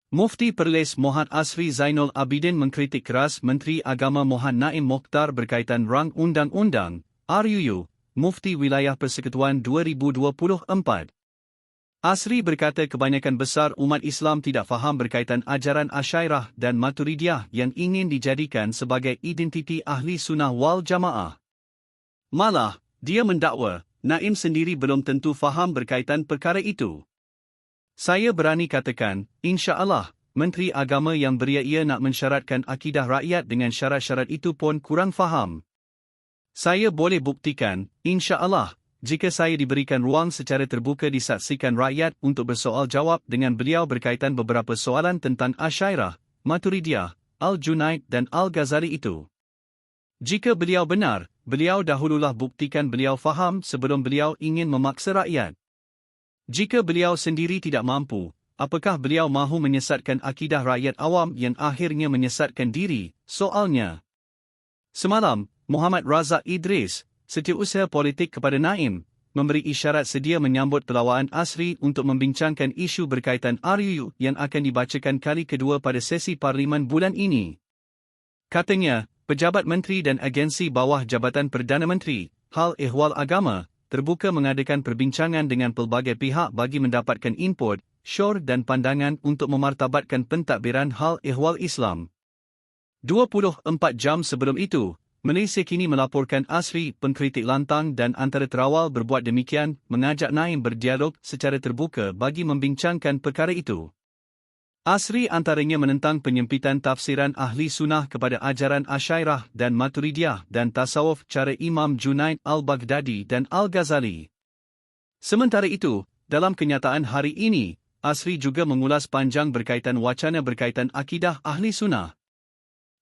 Mufti Perlis Mohd Asri Zainul Abidin mengkritik keras Menteri Agama Mohd Naim Mokhtar berkaitan rang undang-undang RUU Mufti Wilayah Persekutuan 2024. Asri berkata kebanyakan besar umat Islam tidak faham berkaitan ajaran Asyairah dan Maturidiyah yang ingin dijadikan sebagai identiti ahli sunnah wal jamaah. Malah, dia mendakwa, Naim sendiri belum tentu faham berkaitan perkara itu. Saya berani katakan, insya-Allah, Menteri Agama yang beria nak mensyaratkan akidah rakyat dengan syarat-syarat itu pun kurang faham. Saya boleh buktikan, insya-Allah, jika saya diberikan ruang secara terbuka disaksikan rakyat untuk bersoal jawab dengan beliau berkaitan beberapa soalan tentang Asyairah, Maturidiyah, Al-Junaid dan Al-Ghazali itu. Jika beliau benar, beliau dahululah buktikan beliau faham sebelum beliau ingin memaksa rakyat. Jika beliau sendiri tidak mampu, apakah beliau mahu menyesatkan akidah rakyat awam yang akhirnya menyesatkan diri? Soalnya. Semalam, Muhammad Razak Idris, setiausaha politik kepada Naim, memberi isyarat sedia menyambut pelawaan Asri untuk membincangkan isu berkaitan RUU yang akan dibacakan kali kedua pada sesi Parlimen bulan ini. Katanya, pejabat menteri dan agensi bawah Jabatan Perdana Menteri, Hal Ehwal Agama, terbuka mengadakan perbincangan dengan pelbagai pihak bagi mendapatkan input, syur dan pandangan untuk memartabatkan pentadbiran hal ehwal Islam. 24 jam sebelum itu, Malaysia kini melaporkan Asri pengkritik lantang dan antara terawal berbuat demikian mengajak Naim berdialog secara terbuka bagi membincangkan perkara itu. Asri antaranya menentang penyempitan tafsiran ahli sunnah kepada ajaran Asyairah dan Maturidiyah dan tasawuf cara Imam Junaid Al-Baghdadi dan Al-Ghazali. Sementara itu, dalam kenyataan hari ini, Asri juga mengulas panjang berkaitan wacana berkaitan akidah ahli sunnah.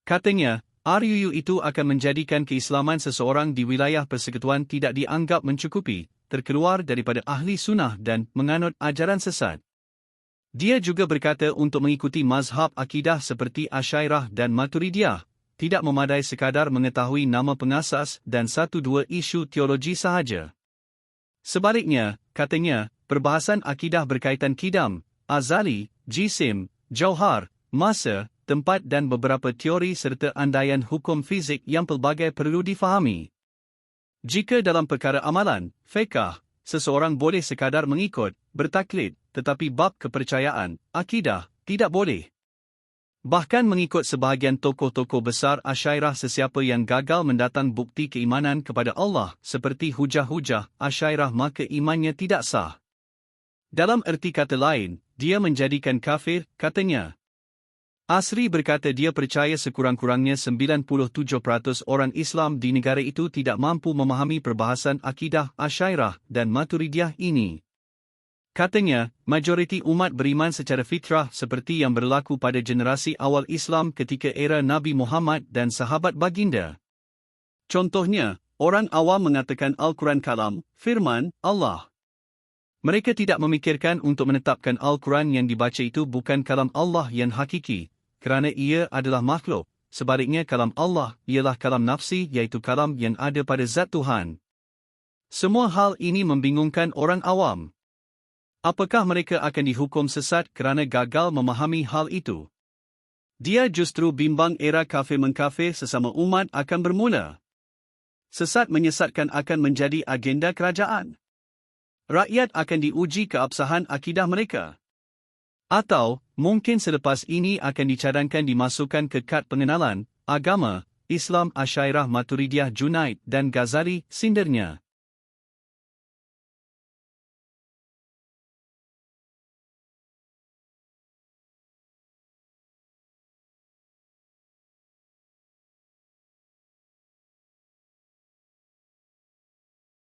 Katanya, RUU itu akan menjadikan keislaman seseorang di wilayah persekutuan tidak dianggap mencukupi, terkeluar daripada ahli sunnah dan menganut ajaran sesat. Dia juga berkata untuk mengikuti mazhab akidah seperti Asyairah dan Maturidiyah, tidak memadai sekadar mengetahui nama pengasas dan satu dua isu teologi sahaja. Sebaliknya, katanya, perbahasan akidah berkaitan kidam, azali, jisim, jauhar, masa, tempat dan beberapa teori serta andaian hukum fizik yang pelbagai perlu difahami. Jika dalam perkara amalan, fiqh, seseorang boleh sekadar mengikut, bertaklid, tetapi bab kepercayaan, akidah, tidak boleh. Bahkan mengikut sebahagian tokoh-tokoh besar Asyairah sesiapa yang gagal mendatang bukti keimanan kepada Allah seperti hujah-hujah Asyairah maka imannya tidak sah. Dalam erti kata lain, dia menjadikan kafir, katanya. Asri berkata dia percaya sekurang-kurangnya 97% orang Islam di negara itu tidak mampu memahami perbahasan akidah Asyairah dan Maturidiyah ini. Katanya, majoriti umat beriman secara fitrah seperti yang berlaku pada generasi awal Islam ketika era Nabi Muhammad dan sahabat baginda. Contohnya, orang awam mengatakan Al-Quran kalam, firman Allah. Mereka tidak memikirkan untuk menetapkan Al-Quran yang dibaca itu bukan kalam Allah yang hakiki, kerana ia adalah makhluk. Sebaliknya kalam Allah ialah kalam nafsi iaitu kalam yang ada pada zat Tuhan. Semua hal ini membingungkan orang awam. Apakah mereka akan dihukum sesat kerana gagal memahami hal itu? Dia justru bimbang era kafir-mengkafir sesama umat akan bermula. Sesat menyesatkan akan menjadi agenda kerajaan. Rakyat akan diuji keabsahan akidah mereka. Atau, mungkin selepas ini akan dicadangkan dimasukkan ke kad pengenalan, agama, Islam Asyairah Maturidiyah Junaid dan Ghazali, sindernya.